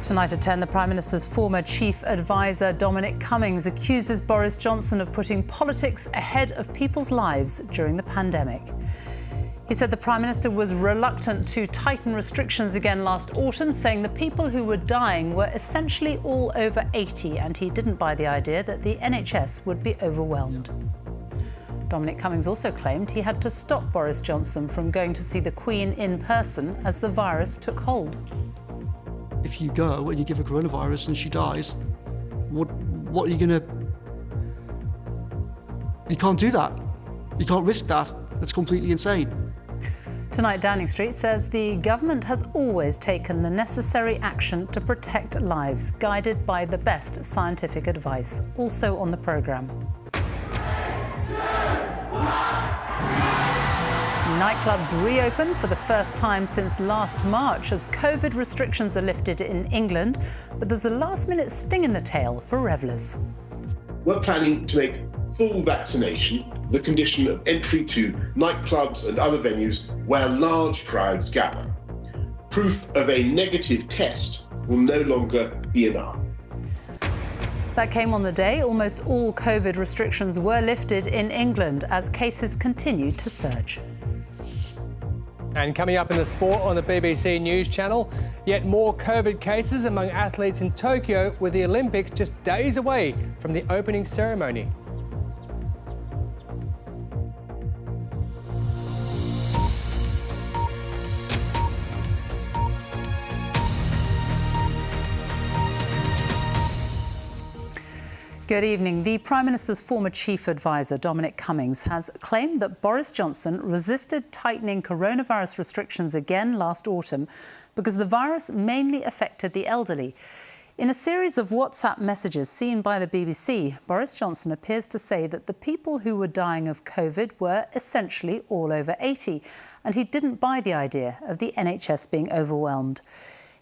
Tonight at 10, the Prime Minister's former chief advisor, Dominic Cummings, accuses Boris Johnson of putting politics ahead of people's lives during the pandemic. He said the Prime Minister was reluctant to tighten restrictions again last autumn, saying the people who were dying were essentially all over 80, and he didn't buy the idea that the NHS would be overwhelmed. Dominic Cummings also claimed he had to stop Boris Johnson from going to see the Queen in person as the virus took hold. If you go and you give her coronavirus and she dies, what are you going to... You can't do that. You can't risk that. That's completely insane. Tonight, Downing Street says the government has always taken the necessary action to protect lives, guided by the best scientific advice. Also on the programme. Nightclubs reopen for the first time since last March as COVID restrictions are lifted in England, but there's a last-minute sting in the tail for revellers. We're planning to make full vaccination the condition of entry to nightclubs and other venues where large crowds gather. Proof of a negative test will no longer be enough. That came on the day almost all COVID restrictions were lifted in England as cases continued to surge. And coming up in the sport on the BBC News Channel, yet more COVID cases among athletes in Tokyo, with the Olympics just days away from the opening ceremony. Good evening. The Prime Minister's former chief advisor, Dominic Cummings, has claimed that Boris Johnson resisted tightening coronavirus restrictions again last autumn because the virus mainly affected the elderly. In a series of WhatsApp messages seen by the BBC, Boris Johnson appears to say that the people who were dying of COVID were essentially all over 80, and he didn't buy the idea of the NHS being overwhelmed.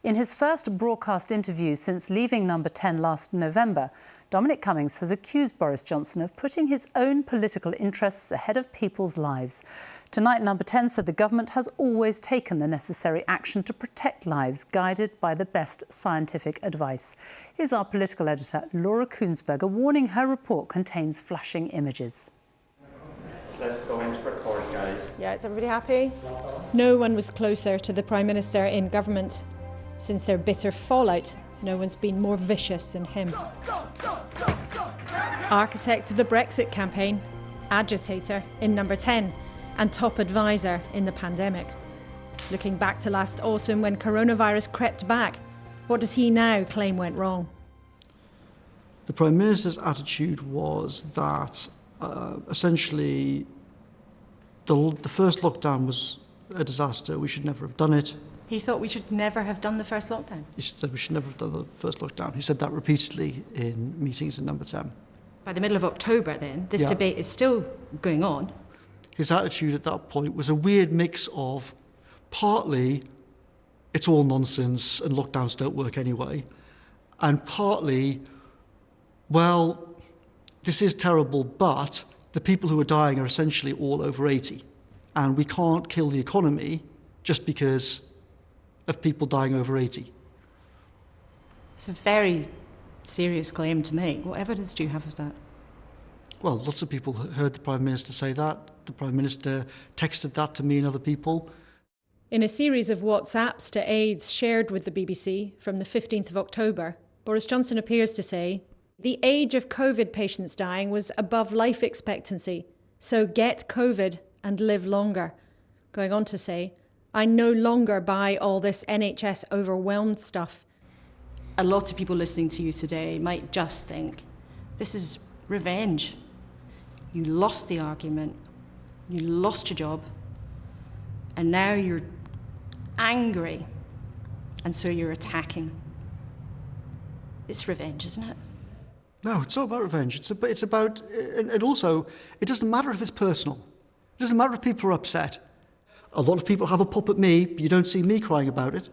In his first broadcast interview since leaving Number 10 last November, Dominic Cummings has accused Boris Johnson of putting his own political interests ahead of people's lives. Tonight, Number 10 said the government has always taken the necessary action to protect lives, guided by the best scientific advice. Here's our political editor, Laura KUENSSBERG, warning her report contains flashing images. Let's go into record, guys. Yeah, is everybody happy? No one was closer to the Prime Minister in government. Since their bitter fallout, no one's been more vicious than him. Architect of the Brexit campaign, agitator in Number 10, and top advisor in the pandemic. Looking back to last autumn when coronavirus crept back, what does he now claim went wrong? The Prime Minister's attitude was that essentially the first lockdown was a disaster. We should never have done it. He thought we should never have done the first lockdown. He said we should never have done the first lockdown. He said that repeatedly in meetings in Number 10. By the middle of October then, this debate is still going on. His attitude at that point was a weird mix of partly it's all nonsense and lockdowns don't work anyway, and partly, well, this is terrible, but the people who are dying are essentially all over 80, and we can't kill the economy just because of people dying over 80. It's a very serious claim to make. What evidence do you have of that? Well, lots of people heard the Prime Minister say that. The Prime Minister texted that to me and other people. In a series of WhatsApps to aides shared with the BBC from the 15th of October, Boris Johnson appears to say, the age of COVID patients dying was above life expectancy, so get COVID and live longer. Going on to say, I no longer buy all this NHS overwhelmed stuff. A lot of people listening to you today might just think, this is revenge. You lost the argument, you lost your job, and now you're angry, and so you're attacking. It's revenge, isn't it? No, it's not about revenge. It's about, and also, it doesn't matter if it's personal. It doesn't matter if people are upset. A lot of people have a pop at me, but you don't see me crying about it.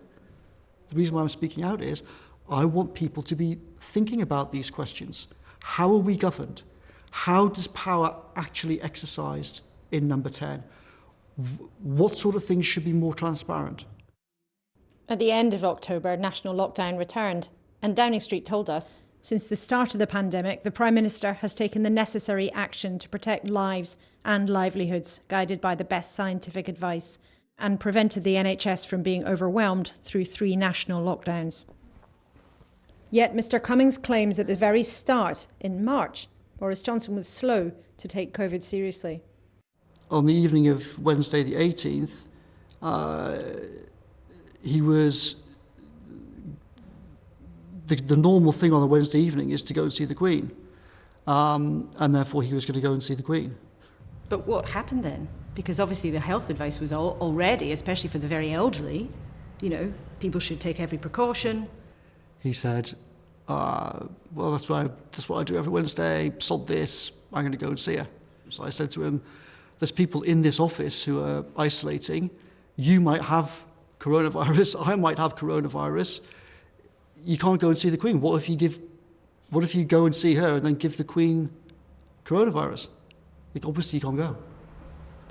The reason why I'm speaking out is I want people to be thinking about these questions. How are we governed? How does power actually exercised in Number 10? What sort of things should be more transparent? At the end of October, national lockdown returned, and Downing Street told us, since the start of the pandemic, the Prime Minister has taken the necessary action to protect lives and livelihoods, guided by the best scientific advice, and prevented the NHS from being overwhelmed through 3 national lockdowns. Yet Mr Cummings claims at the very start, in March, Boris Johnson was slow to take COVID seriously. On the evening of Wednesday the 18th, he was... The normal thing on a Wednesday evening is to go and see the Queen. And therefore he was going to go and see the Queen. But what happened then? Because obviously the health advice was already, especially for the very elderly, you know, people should take every precaution. He said, well, that's what I do every Wednesday, sod this, I'm going to go and see her. So I said to him, there's people in this office who are isolating. You might have coronavirus, I might have coronavirus. You can't go and see the Queen. What if you go and see her and then give the Queen coronavirus? Like, obviously you can't go.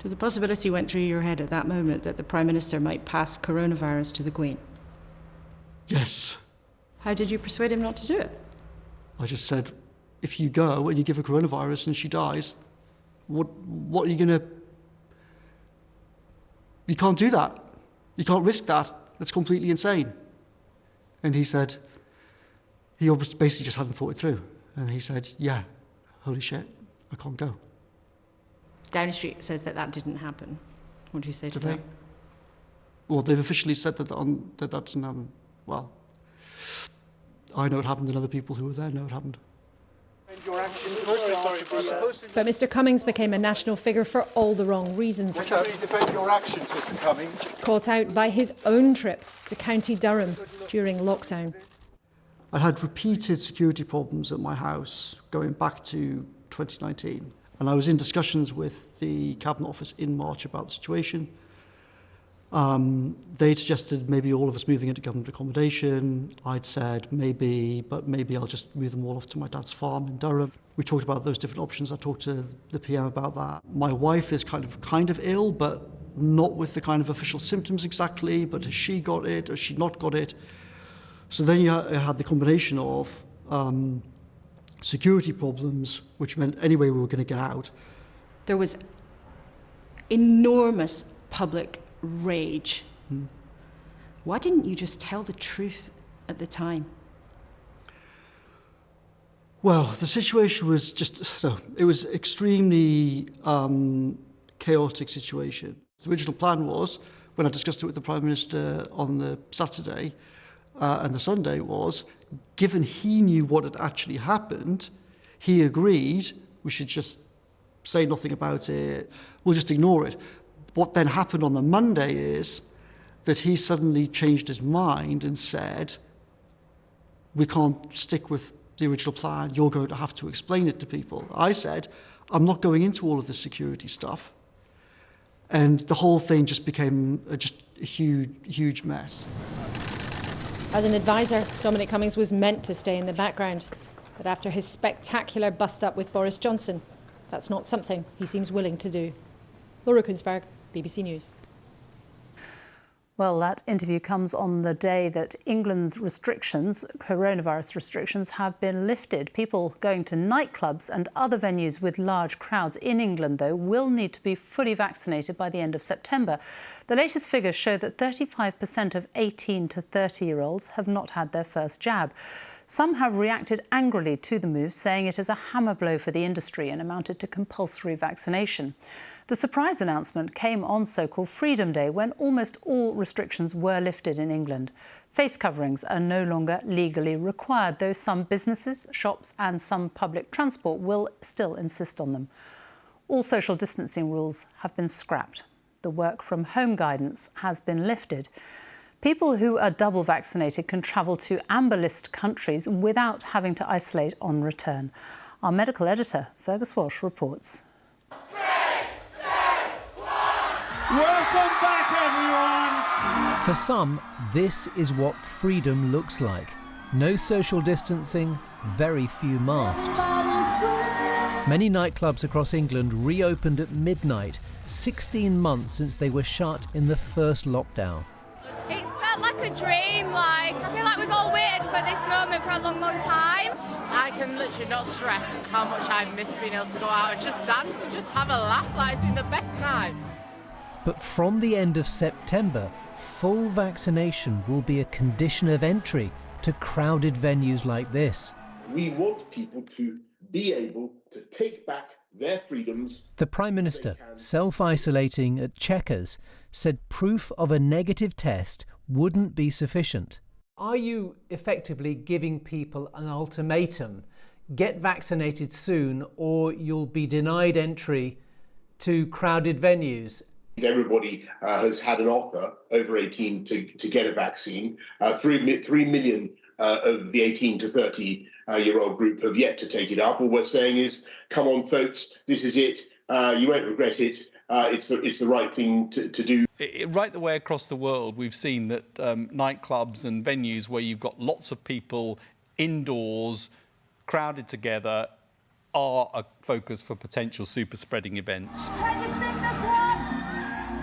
So the possibility went through your head at that moment that the Prime Minister might pass coronavirus to the Queen? Yes. How did you persuade him not to do it? I just said, if you go and you give her coronavirus and she dies, what are you going to... You can't do that. You can't risk that. That's completely insane. And he said, he basically just hadn't thought it through. And he said, yeah, holy shit, I can't go. Downing Street says that didn't happen. What do you say to that? Well, they've officially said that that didn't happen. Well, I know it happened and other people who were there know it happened. But Mr Cummings became a national figure for all the wrong reasons. How do you defend your actions, Mr Cummings? Caught out by his own trip to County Durham during lockdown. I had repeated security problems at my house going back to 2019. And I was in discussions with the Cabinet Office in March about the situation. They suggested maybe all of us moving into government accommodation. I'd said maybe, but maybe I'll just move them all off to my dad's farm in Durham. We talked about those different options. I talked to the PM about that. My wife is kind of ill, but not with the kind of official symptoms exactly. But has she got it? Has she not got it? So then you had the combination of security problems, which meant anyway we were going to get out. There was enormous public rage. Why didn't you just tell the truth at the time? Well, the situation was it was extremely chaotic situation. The original plan was, when I discussed it with the Prime Minister on the Saturday and the Sunday, was, given he knew what had actually happened, he agreed we should just say nothing about it, we'll just ignore it. What then happened on the Monday is that he suddenly changed his mind and said, we can't stick with the original plan, you're going to have to explain it to people. I said, I'm not going into all of this security stuff. And the whole thing just became a huge mess. As an advisor, Dominic Cummings was meant to stay in the background. But after his spectacular bust-up with Boris Johnson, that's not something he seems willing to do. Laura KUENSSBERG, BBC News. Well, that interview comes on the day that England's coronavirus restrictions, have been lifted. People going to nightclubs and other venues with large crowds in England, though, will need to be fully vaccinated by the end of September. The latest figures show that 35% of 18 to 30-year-olds have not had their first jab. Some have reacted angrily to the move, saying it is a hammer blow for the industry and amounted to compulsory vaccination. The surprise announcement came on so-called Freedom Day, when almost all restrictions were lifted in England. Face coverings are no longer legally required, though some businesses, shops and some public transport will still insist on them. All social distancing rules have been scrapped. The work from home guidance has been lifted. People who are double vaccinated can travel to amber list countries without having to isolate on return. Our medical editor, Fergus Walsh, reports. 3, 2, 1. Welcome back, everyone! For some, this is what freedom looks like. No social distancing, very few masks. Many nightclubs across England reopened at midnight, 16 months since they were shut in the first lockdown. It smells felt like a dream. I feel like we've all waited for this moment for a long, long time. I can literally not stress how much I miss being able to go out and just dance and just have a laugh. Like, it's been the best night. But from the end of September, full vaccination will be a condition of entry to crowded venues like this. We want people to be able to take back their freedoms. The Prime Minister, self-isolating at Chequers, said proof of a negative test wouldn't be sufficient. Are you effectively giving people an ultimatum? Get vaccinated soon or you'll be denied entry to crowded venues? Everybody has had an offer over 18 to get a vaccine. 3 million of the 18 to 30-year-old group have yet to take it up. All we're saying is, come on, folks, this is it. You won't regret it. It's the right thing to do. Right the way across the world, we've seen that nightclubs and venues where you've got lots of people indoors, crowded together, are a focus for potential super spreading events.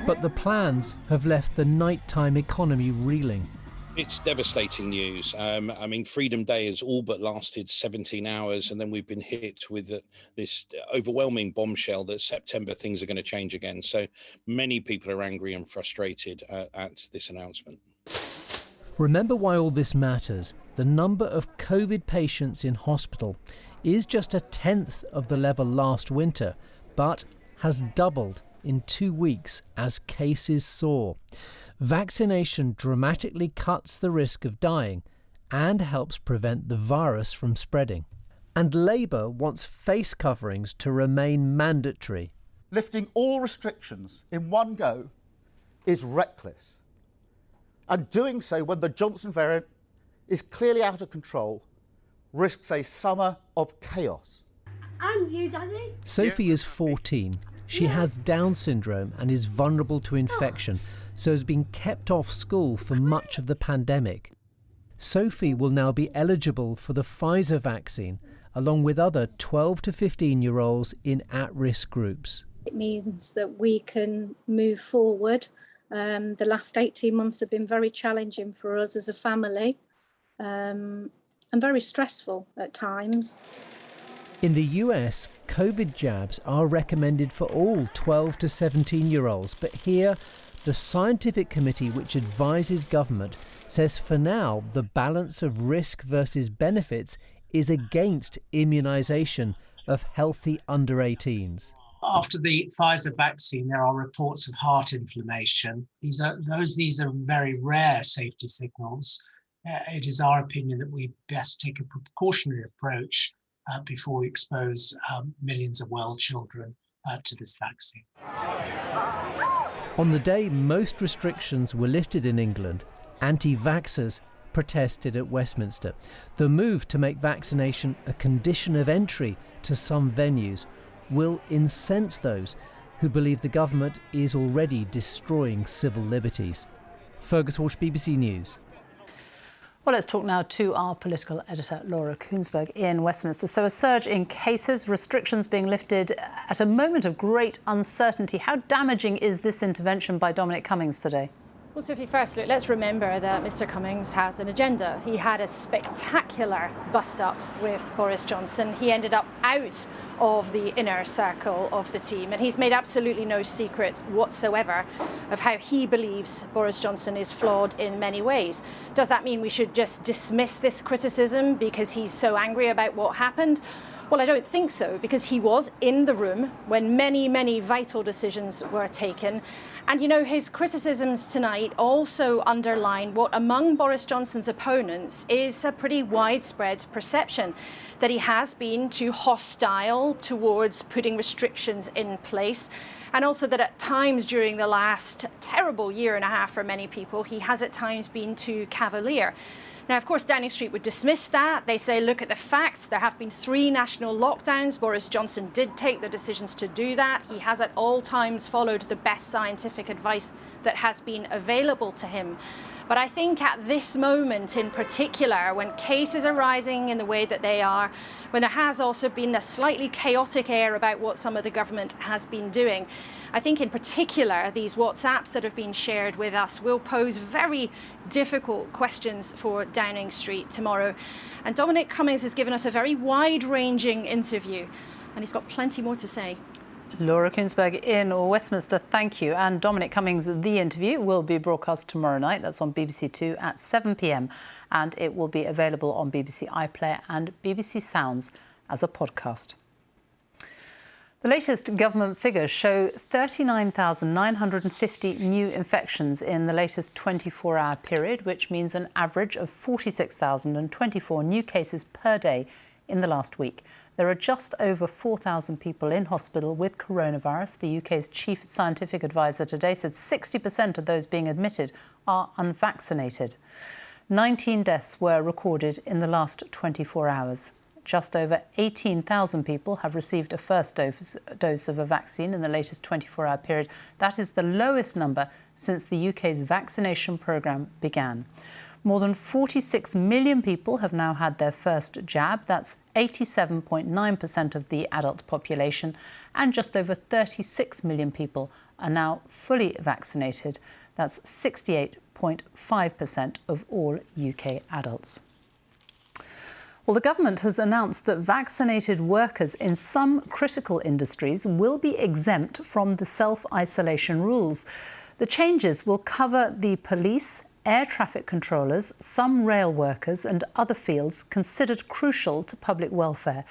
But the plans have left the nighttime economy reeling. It's devastating news. I mean, Freedom Day has all but lasted 17 hours, and then we've been hit with this overwhelming bombshell that September things are going to change again. So many people are angry and frustrated at this announcement. Remember why all this matters. The number of COVID patients in hospital is just 1/10 of the level last winter, but has doubled in 2 weeks as cases soar. Vaccination dramatically cuts the risk of dying and helps prevent the virus from spreading. And Labour wants face coverings to remain mandatory. Lifting all restrictions in one go is reckless. And doing so when the Johnson variant is clearly out of control risks a summer of chaos. And you, Daddy? Sophie is 14. She has Down syndrome and is vulnerable to infection, so has been kept off school for much of the pandemic. Sophie will now be eligible for the Pfizer vaccine, along with other 12 to 15-year-olds in at-risk groups. It means that we can move forward. The last 18 months have been very challenging for us as a family and very stressful at times. In the US, COVID jabs are recommended for all 12 to 17-year-olds, but here, the scientific committee which advises government says for now the balance of risk versus benefits is against immunisation of healthy under 18s. After the Pfizer vaccine, there are reports of heart inflammation. These are very rare safety signals. It is our opinion that we best take a precautionary approach before we expose millions of well children to this vaccine. On the day most restrictions were lifted in England, anti-vaxxers protested at Westminster. The move to make vaccination a condition of entry to some venues will incense those who believe the government is already destroying civil liberties. Fergus Walsh, BBC News. Well, let's talk now to our political editor, Laura KUENSSBERG in Westminster. So a surge in cases, restrictions being lifted at a moment of great uncertainty. How damaging is this intervention by Dominic Cummings today? Well, Sophie, first, look, let's remember that Mr Cummings has an agenda. He had a spectacular bust-up with Boris Johnson. He ended up out of the inner circle of the team, and he's made absolutely no secret whatsoever of how he believes Boris Johnson is flawed in many ways. Does that mean we should just dismiss this criticism because he's so angry about what happened? Well, I don't think so, because he was in the room when many, many vital decisions were taken. And, you know, his criticisms tonight also underline what, among Boris Johnson's opponents, is a pretty widespread perception that he has been too hostile towards putting restrictions in place, and also that at times during the last terrible year and a half for many people, he has at times been too cavalier. Now, of course, Downing Street would dismiss that. They say, look at the facts. There have been 3 national lockdowns. Boris Johnson did take the decisions to do that. He has at all times followed the best scientific advice that has been available to him. But I think at this moment in particular, when cases are rising in the way that they are, when there has also been a slightly chaotic air about what some of the government has been doing, I think in particular these WhatsApps that have been shared with us will pose very difficult questions for Downing Street tomorrow. And Dominic Cummings has given us a very wide-ranging interview, and he's got plenty more to say. Laura KUENSSBERG in Westminster, thank you. And Dominic Cummings, the interview, will be broadcast tomorrow night. That's on BBC Two at 7 p.m. And it will be available on BBC iPlayer and BBC Sounds as a podcast. The latest government figures show 39,950 new infections in the latest 24-hour period, which means an average of 46,024 new cases per day in the last week. There are just over 4,000 people in hospital with coronavirus. The UK's chief scientific advisor today said 60% of those being admitted are unvaccinated. 19 deaths were recorded in the last 24 hours. Just over 18,000 people have received a first dose of a vaccine in the latest 24-hour period. That is the lowest number since the UK's vaccination programme began. More than 46 million people have now had their first jab. That's 87.9% of the adult population. And just over 36 million people are now fully vaccinated. That's 68.5% of all UK adults. Well, the government has announced that vaccinated workers in some critical industries will be exempt from the self-isolation rules. The changes will cover the police, air traffic controllers, some rail workers and other fields considered crucial to public welfare.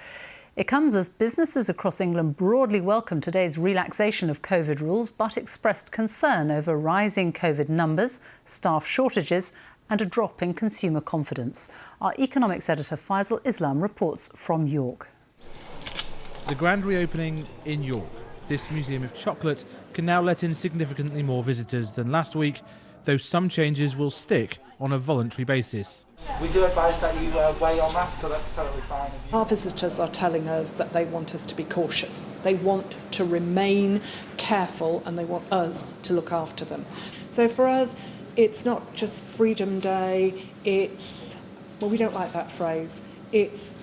It comes as businesses across England broadly welcome today's relaxation of COVID rules, but expressed concern over rising COVID numbers, staff shortages and a drop in consumer confidence. Our economics editor Faisal Islam reports from York. The grand reopening in York. This museum of chocolate can now let in significantly more visitors than last week, though some changes will stick on a voluntary basis. We do advise that you wear your mask, so that's totally fine. Our visitors are telling us that they want us to be cautious. They want to remain careful and they want us to look after them. So for us, it's not just Freedom Day, it's, well, we don't like that phrase, it's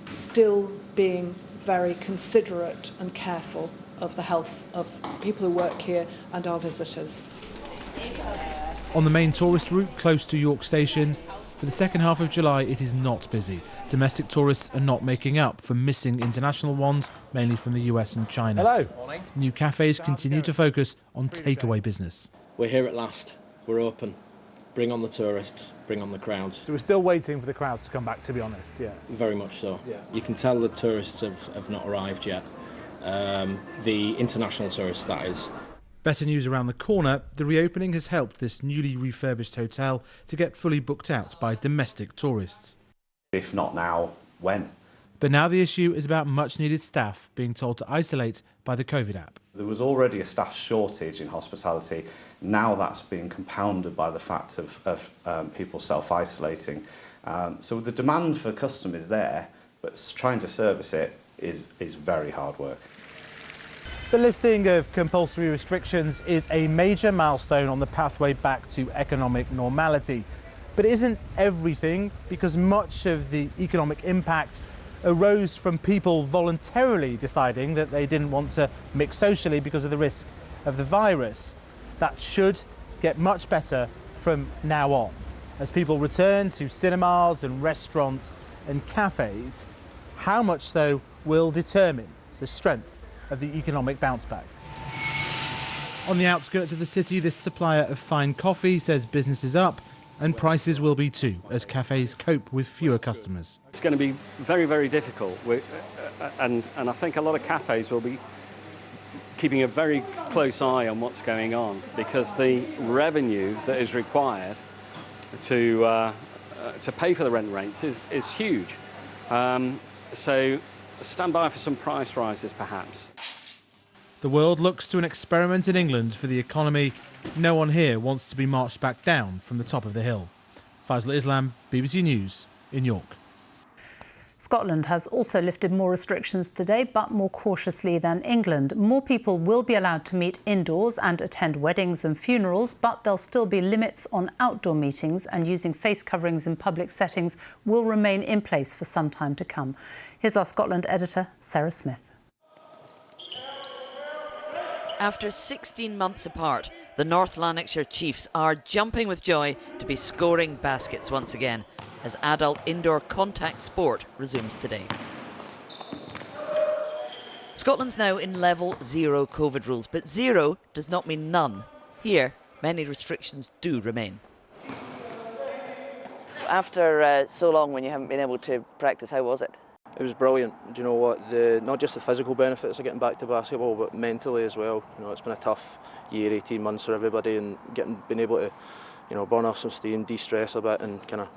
still being very considerate and careful of the health of the people who work here and our visitors. On the main tourist route close to York Station, for the second half of July it is not busy. Domestic tourists are not making up for missing international ones, mainly from the US and China. Hello. Morning. New cafes continue to focus on takeaway business. We're here at last. We're open. Bring on the tourists, bring on the crowds. So we're still waiting for the crowds to come back, to be honest, yeah. Very much so. Yeah. You can tell the tourists have not arrived yet. The international tourists, that is. Better news around the corner. The reopening has helped this newly refurbished hotel to get fully booked out by domestic tourists. If not now, when? But now the issue is about much needed staff being told to isolate by the COVID app. There was already a staff shortage in hospitality. Now that's being compounded by the fact of people self-isolating. So the demand for customers is there, but trying to service it is very hard work. The lifting of compulsory restrictions is a major milestone on the pathway back to economic normality. But it isn't everything, because much of the economic impact arose from people voluntarily deciding that they didn't want to mix socially because of the risk of the virus. That should get much better from now on. As people return to cinemas and restaurants and cafes, how much so will determine the strength of the economic bounce back. On the outskirts of the city, this supplier of fine coffee says business is up and prices will be too, as cafes cope with fewer customers. It's going to be very, very difficult, and I think a lot of cafes will be keeping a very close eye on what's going on, because the revenue that is required to pay for the rent rates is huge. So stand by for some price rises, perhaps. The world looks to an experiment in England for the economy. No one here wants to be marched back down from the top of the hill. Faisal Islam, BBC News, in York. Scotland has also lifted more restrictions today, but more cautiously than England. More people will be allowed to meet indoors and attend weddings and funerals, but there'll still be limits on outdoor meetings, and using face coverings in public settings will remain in place for some time to come. Here's our Scotland editor, Sarah Smith. After 16 months apart, the North Lanarkshire Chiefs are jumping with joy to be scoring baskets once again as adult indoor contact sport resumes today. Scotland's now in level 0 COVID rules, but 0 does not mean none. Here, many restrictions do remain. After so long when you haven't been able to practice, how was it? It was brilliant. Do you know what? Not just the physical benefits of getting back to basketball, but mentally as well. You know, it's been a tough year, 18 months for everybody, and being able to, burn off some steam, de-stress a bit, and kind of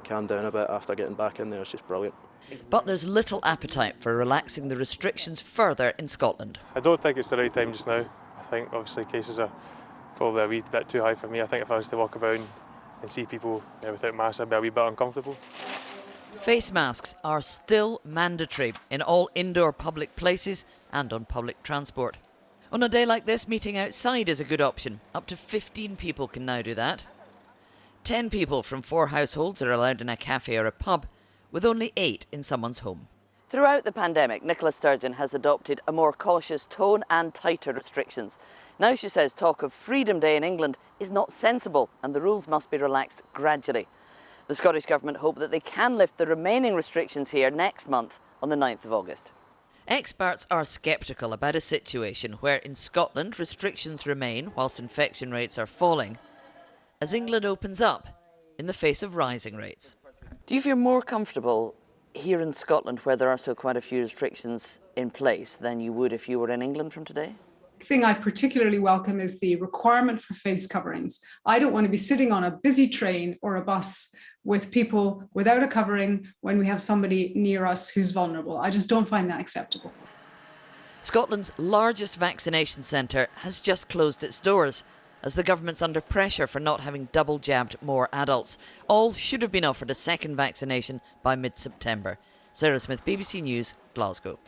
calm down a bit after getting back in there. It's just brilliant. But there's little appetite for relaxing the restrictions further in Scotland. I don't think it's the right time just now. I think obviously cases are probably a wee bit too high for me. I think if I was to walk about and see people without masks, I'd be a wee bit uncomfortable. Face masks are still mandatory in all indoor public places and on public transport. On a day like this, meeting outside is a good option. Up to 15 people can now do that. 10 people from 4 households are allowed in a cafe or a pub, with only 8 in someone's home. Throughout the pandemic, Nicola Sturgeon has adopted a more cautious tone and tighter restrictions. Now she says talk of Freedom Day in England is not sensible and the rules must be relaxed gradually. The Scottish Government hope that they can lift the remaining restrictions here next month on the 9th of August. Experts are sceptical about a situation where in Scotland restrictions remain whilst infection rates are falling, as England opens up in the face of rising rates. Do you feel more comfortable here in Scotland, where there are still quite a few restrictions in place, than you would if you were in England from today? The thing I particularly welcome is the requirement for face coverings. I don't want to be sitting on a busy train or a bus with people without a covering when we have somebody near us who's vulnerable. I just don't find that acceptable. Scotland's largest vaccination centre has just closed its doors as the government's under pressure for not having double jabbed more adults. All should have been offered a second vaccination by mid-September. Sarah Smith, BBC News, Glasgow.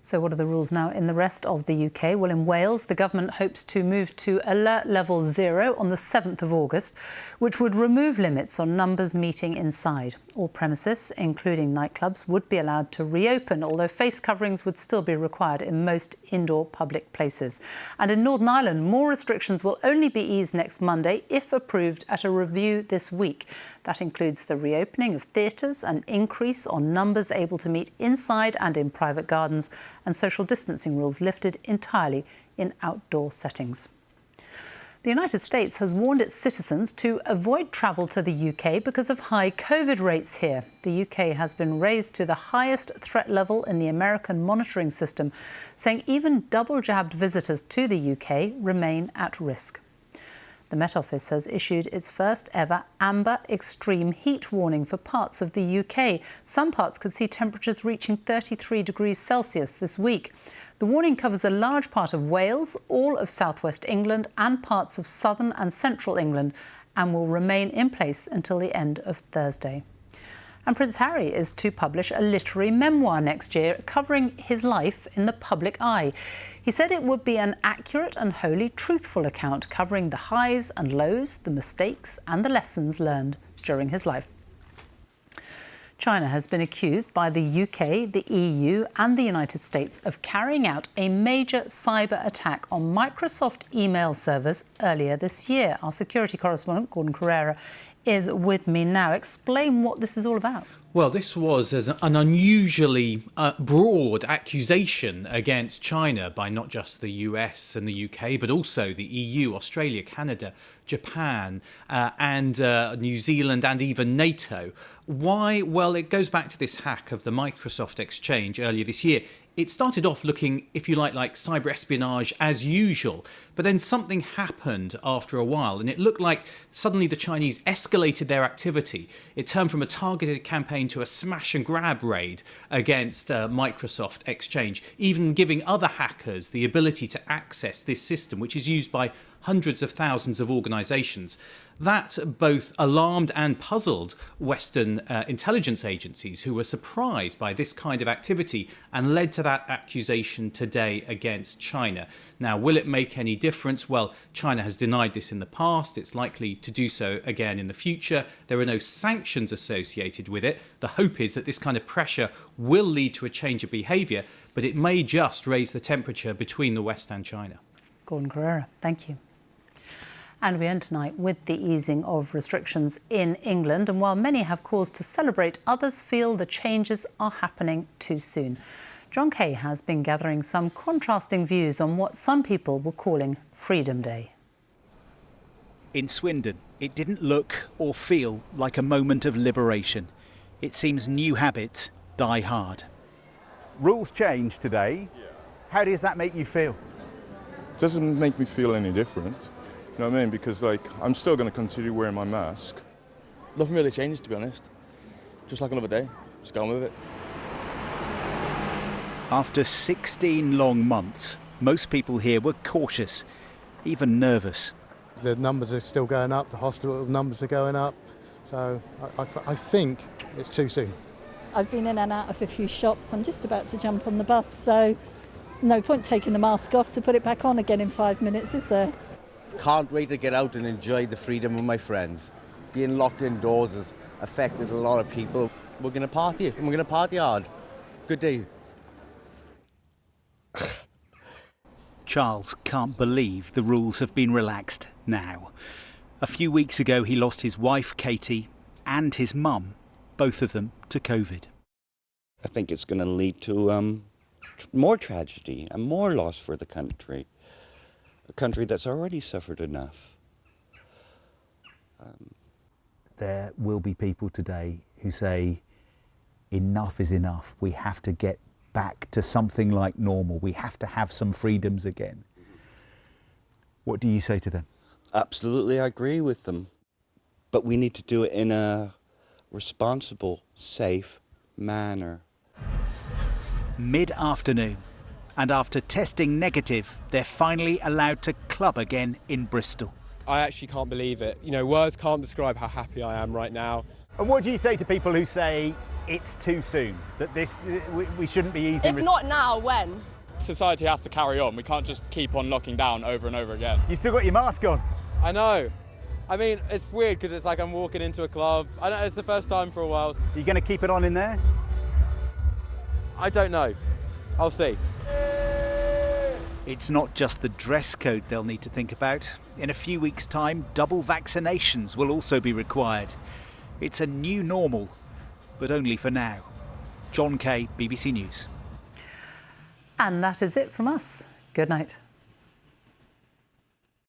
So what are the rules now in the rest of the UK? Well, in Wales, the government hopes to move to alert level 0 on the 7th of August, which would remove limits on numbers meeting inside. All premises, including nightclubs, would be allowed to reopen, although face coverings would still be required in most indoor public places. And in Northern Ireland, more restrictions will only be eased next Monday if approved at a review this week. That includes the reopening of theatres, an increase on numbers able to meet inside and in private gardens, and social distancing rules lifted entirely in outdoor settings. The United States has warned its citizens to avoid travel to the UK because of high COVID rates here. The UK has been raised to the highest threat level in the American monitoring system, saying even double-jabbed visitors to the UK remain at risk. The Met Office has issued its first ever amber extreme heat warning for parts of the UK. Some parts could see temperatures reaching 33 degrees Celsius this week. The warning covers a large part of Wales, all of southwest England and parts of southern and central England, and will remain in place until the end of Thursday. And Prince Harry is to publish a literary memoir next year covering his life in the public eye. He said it would be an accurate and wholly truthful account covering the highs and lows, the mistakes and the lessons learned during his life. China has been accused by the UK, the EU and the United States of carrying out a major cyber attack on Microsoft email servers earlier this year. Our security correspondent, Gordon Carrera, is with me now. Explain what this is all about. Well, this was an unusually broad accusation against China by not just the US and the UK, but also the EU, Australia, Canada, Japan and New Zealand and even NATO. Why? Well, it goes back to this hack of the Microsoft Exchange earlier this year. It started off looking, if you like cyber espionage as usual, but then something happened after a while and it looked like suddenly the Chinese escalated their activity. It turned from a targeted campaign to a smash and grab raid against Microsoft Exchange, even giving other hackers the ability to access this system, which is used by hundreds of thousands of organisations. That both alarmed and puzzled Western intelligence agencies, who were surprised by this kind of activity and led to that accusation today against China. Now, will it make any difference? Well, China has denied this in the past. It's likely to do so again in the future. There are no sanctions associated with it. The hope is that this kind of pressure will lead to a change of behaviour, but it may just raise the temperature between the West and China. Gordon Carrera, thank you. And we end tonight with the easing of restrictions in England. And while many have cause to celebrate, others feel the changes are happening too soon. John Kay has been gathering some contrasting views on what some people were calling Freedom Day. In Swindon, it didn't look or feel like a moment of liberation. It seems new habits die hard. Rules change today. How does that make you feel? Doesn't make me feel any different. You know what I mean? Because I'm still going to continue wearing my mask. Nothing really changed, to be honest. Just like another day. Just go on with it. After 16 long months, most people here were cautious, even nervous. The numbers are still going up, the hospital numbers are going up, so I think it's too soon. I've been in and out of a few shops. I'm just about to jump on the bus, so no point taking the mask off to put it back on again in 5 minutes, is there? Can't wait to get out and enjoy the freedom with my friends. Being locked indoors has affected a lot of people. We're going to party, and we're going to party hard. Good day. Charles can't believe the rules have been relaxed now. A few weeks ago he lost his wife Katie and his mum, both of them to COVID. I think it's going to lead to more tragedy and more loss for the country. A country that's already suffered enough. There will be people today who say enough is enough. We have to get back to something like normal. We have to have some freedoms again. What do you say to them? Absolutely, I agree with them. But we need to do it in a responsible, safe manner. Mid-afternoon, and after testing negative, they're finally allowed to club again in Bristol. I actually can't believe it. You know, words can't describe how happy I am right now. And what do you say to people who say it's too soon, that we shouldn't be easing? If not now, when? Society has to carry on. We can't just keep on locking down over and over again. You still got your mask on? I know. I mean, it's weird because it's like I'm walking into a club. I know it's the first time for a while. Are you going to keep it on in there? I don't know. I'll see. It's not just the dress code they'll need to think about. In a few weeks' time, double vaccinations will also be required. It's a new normal, but only for now. John Kay, BBC News. And that is it from us. Good night.